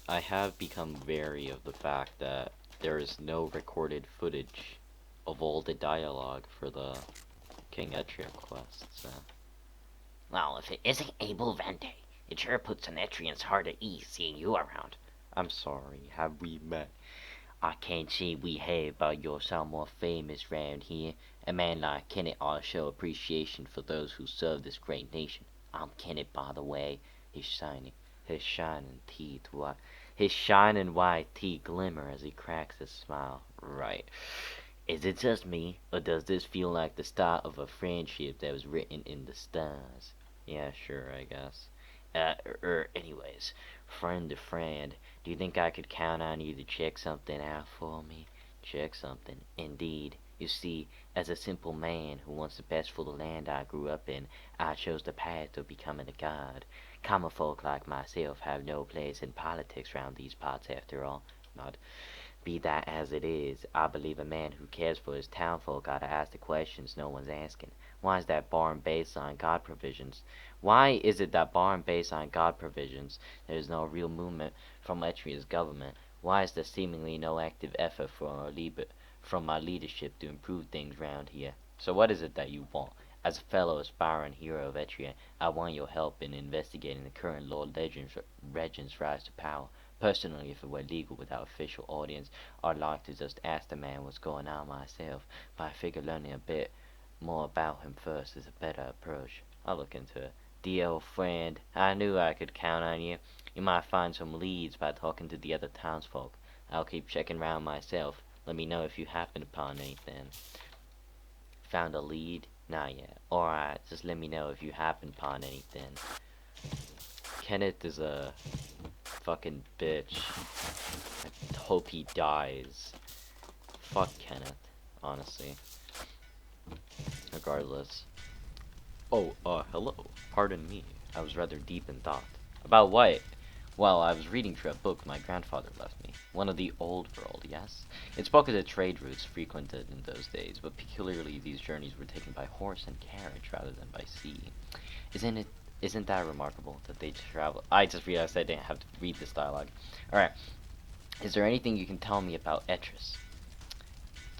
I have become wary of the fact that there is no recorded footage of all the dialogue for the King Etria quests. Well, if it isn't Abel Vente, it sure puts an Etrian's heart at ease seeing you around. I'm sorry, have we met? I can't say we have, but you're somewhat famous round here. A man like Kenneth ought to show appreciation for those who serve this great nation. I'm Kenneth, by the way. His shining white teeth glimmer as he cracks a smile. Right. Is it just me, or does this feel like the start of a friendship that was written in the stars? Yeah, sure, I guess. Anyways, friend to friend, do you think I could count on you to check something out for me? Check something. Indeed. You see, as a simple man who wants the best for the land I grew up in, I chose the path of becoming a god. Common folk like myself have no place in politics round these parts after all. Not. Be that as it is, I believe a man who cares for his townfolk ought to ask the questions no one's asking. Why is that barn based on God provisions? Why is it that barn based on God provisions there is no real movement from Etria's government? Why is there seemingly no active effort from my leadership to improve things round here? So what is it that you want? As a fellow aspiring hero of Etria, I want your help in investigating the current Lord Regent's rise to power. Personally, if it were legal without official audience, I'd like to just ask the man what's going on myself, but I figure learning a bit more about him first is a better approach. I'll look into it. Dear old friend, I knew I could count on you. You might find some leads by talking to the other townsfolk. I'll keep checking round myself. Let me know if you happen upon anything. Found a lead? Not yet. Alright, just let me know if you happen upon anything. Kenneth is a fucking bitch. I hope he dies. Fuck Kenneth, honestly. Regardless. Oh, hello. Pardon me. I was rather deep in thought. About what? Well, I was reading through a book my grandfather left me. One of the old world, yes? It spoke of the trade routes frequented in those days, but peculiarly these journeys were taken by horse and carriage rather than by sea. Isn't that remarkable that they travel? I just realized I didn't have to read this dialogue. Alright. Is there anything you can tell me about Etris?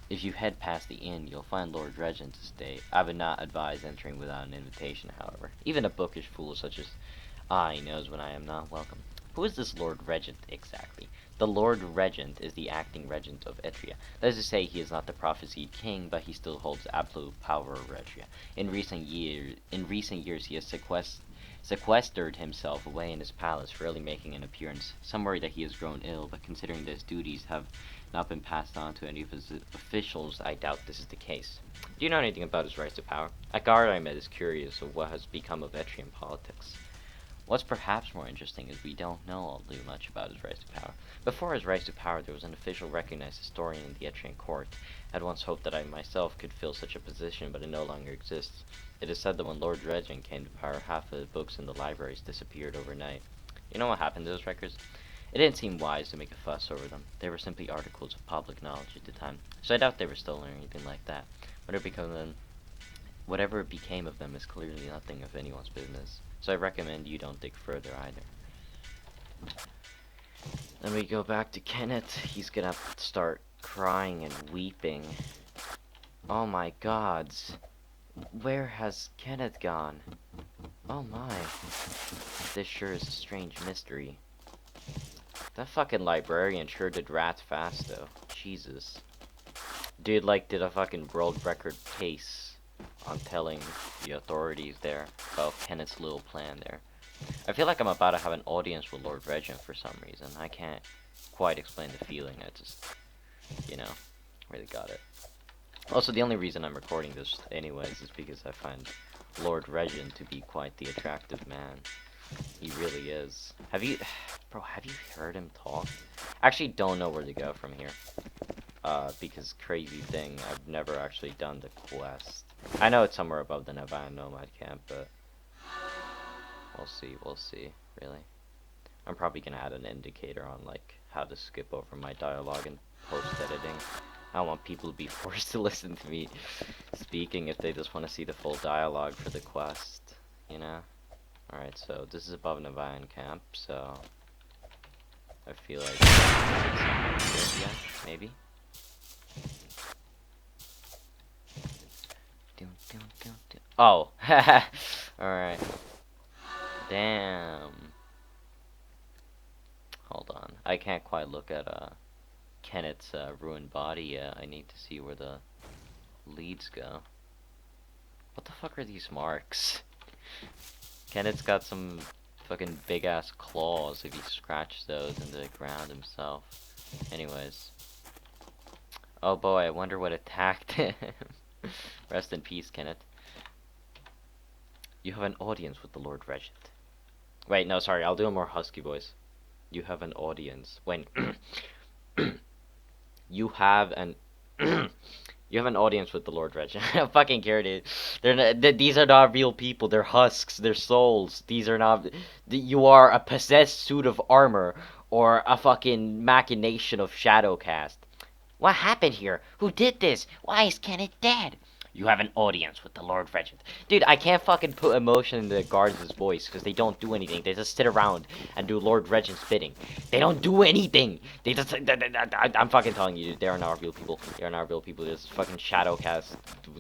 If you head past the inn, you'll find Lord Regent to stay. I would not advise entering without an invitation, however. Even a bookish fool such as I knows when I am not welcome. Who is this Lord Regent exactly? The Lord Regent is the acting regent of Etria. That is to say, he is not the prophesied king, but he still holds absolute power over Etria. In recent years, he has sequestered himself away in his palace, rarely making an appearance. Some worry that he has grown ill, but considering that his duties have not been passed on to any of his officials, I doubt this is the case. Do you know anything about his rise to power? A guard I met is curious of what has become of Etrian politics. What's perhaps more interesting is we don't know all too much about his rise to power. Before his rise to power, there was an official recognized historian in the Etrian court. I had once hoped that I myself could fill such a position, but it no longer exists. It is said that when Lord Regent came to power, half of the books in the libraries disappeared overnight. You know what happened to those records? It didn't seem wise to make a fuss over them. They were simply articles of public knowledge at the time, so I doubt they were stolen or anything like that. Whatever became of them is clearly nothing of anyone's business, so I recommend you don't dig further either. Then we go back to Kenneth. He's gonna start crying and weeping. Oh my gods. Where has Kenneth gone? Oh my. This sure is a strange mystery. That fucking librarian sure did rats fast though. Jesus. Dude, like, did a fucking world record case on telling the authorities there about Kenneth's little plan there. I feel like I'm about to have an audience with Lord Regent for some reason. I can't quite explain the feeling. I just, you know, really got it. Also, the only reason I'm recording this anyways is because I find Lord Regent to be quite the attractive man. He really is. Have you heard him talk? I actually don't know where to go from here. Because crazy thing, I've never actually done the quest. I know it's somewhere above the Nevada Nomad camp, but we'll see, really. I'm probably gonna add an indicator on, like, how to skip over my dialogue in post-editing. I don't want people to be forced to listen to me speaking if they just want to see the full dialogue for the quest, you know? Alright, so this is above Nevayan camp, so I feel like it's something here, yeah, maybe. Oh, alright. Damn. Hold on. I can't quite look at Kenneth's ruined body yet. I need to see where the leads go. What the fuck are these marks? Kenneth's got some fucking big ass claws if he scratched those into the ground himself. Anyways. Oh boy, I wonder what attacked him. Rest in peace, Kenneth. You have an audience with the Lord Regent. Wait, no, sorry, I'll do a more husky voice. You have an audience. Wait. You have an you have an audience with the Lord Regent. I don't fucking care, dude. They're not, these are not real people. They're husks. They're souls. These are not. You are a possessed suit of armor or a fucking machination of Shadowcast. What happened here? Who did this? Why is Kenneth dead? You have an audience with the Lord Regent. Dude, I can't fucking put emotion in the guards' voice because they don't do anything. They just sit around and do Lord Regent's bidding. They don't do anything. They just... I'm fucking telling you, dude, they are not real people. They are not real people. This is fucking Shadowcast,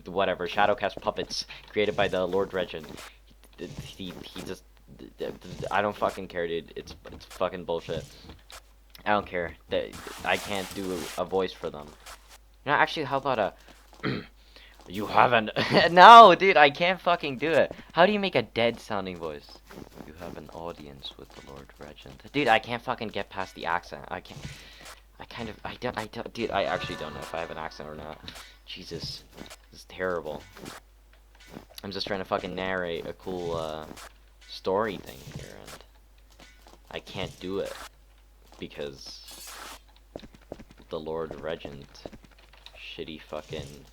whatever. Shadowcast puppets created by the Lord Regent. He just... I don't fucking care, dude. It's fucking bullshit. I don't care. I can't do a voice for them. You know, actually, how about a... You haven't... No, dude, I can't fucking do it. How do you make a dead-sounding voice? You have an audience with the Lord Regent. Dude, I can't fucking get past the accent. I can't... Dude, I actually don't know if I have an accent or not. Jesus. This is terrible. I'm just trying to fucking narrate a cool, story thing here, and... I can't do it. Because... the Lord Regent... shitty fucking...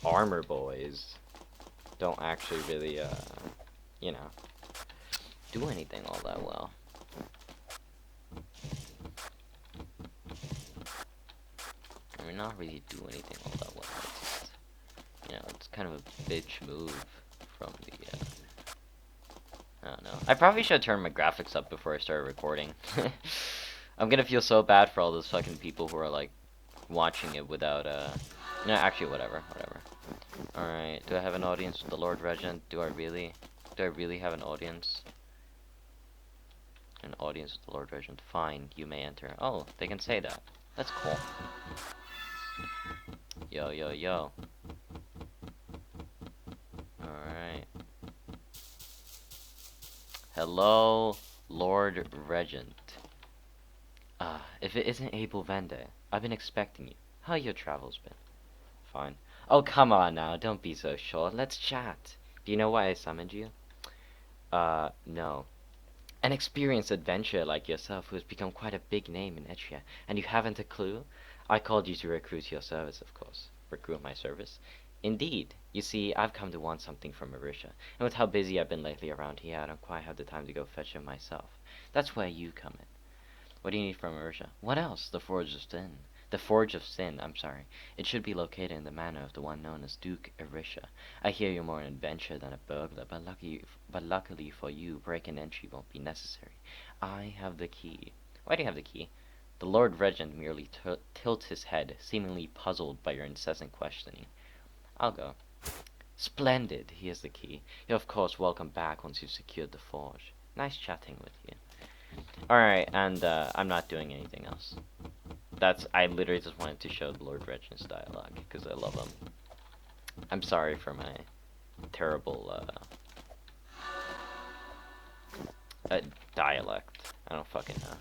armor boys don't actually really, you know, do anything all that well. I mean, not really do anything all that well. It's just, you know, it's kind of a bitch move from the, I don't know. I probably should turn my graphics up before I start recording. I'm gonna feel so bad for all those fucking people who are, like, watching it without, no, actually, whatever. Alright, do I have an audience with the Lord Regent? Do I really have an audience? An audience with the Lord Regent. Fine, you may enter. Oh, they can say that. That's cool. Yo, yo, yo. Alright. Hello, Lord Regent. If it isn't Abel Vende, I've been expecting you. How your travels been? Fine. Oh, come on now, don't be so short. Let's chat. Do you know why I summoned you? No. An experienced adventurer like yourself who has become quite a big name in Etria, and you haven't a clue? I called you to recruit your service, of course. Recruit my service? Indeed. You see, I've come to want something from Marisha, and with how busy I've been lately around here, I don't quite have the time to go fetch him myself. That's where you come in. What do you need from Marisha? What else? The Forge of Sin. The Forge of Sin, I'm sorry. It should be located in the manor of the one known as Duke Erisha. I hear you're more an adventurer than a burglar, but luckily for you, break and entry won't be necessary. I have the key. Why do you have the key? The Lord Regent merely tilts his head, seemingly puzzled by your incessant questioning. I'll go. Splendid, here's the key. You're of course welcome back once you've secured the forge. Nice chatting with you. Alright, and I'm not doing anything else. I literally just wanted to show the Lord Regent's dialogue, because I love him. I'm sorry for my terrible, dialect. I don't fucking know.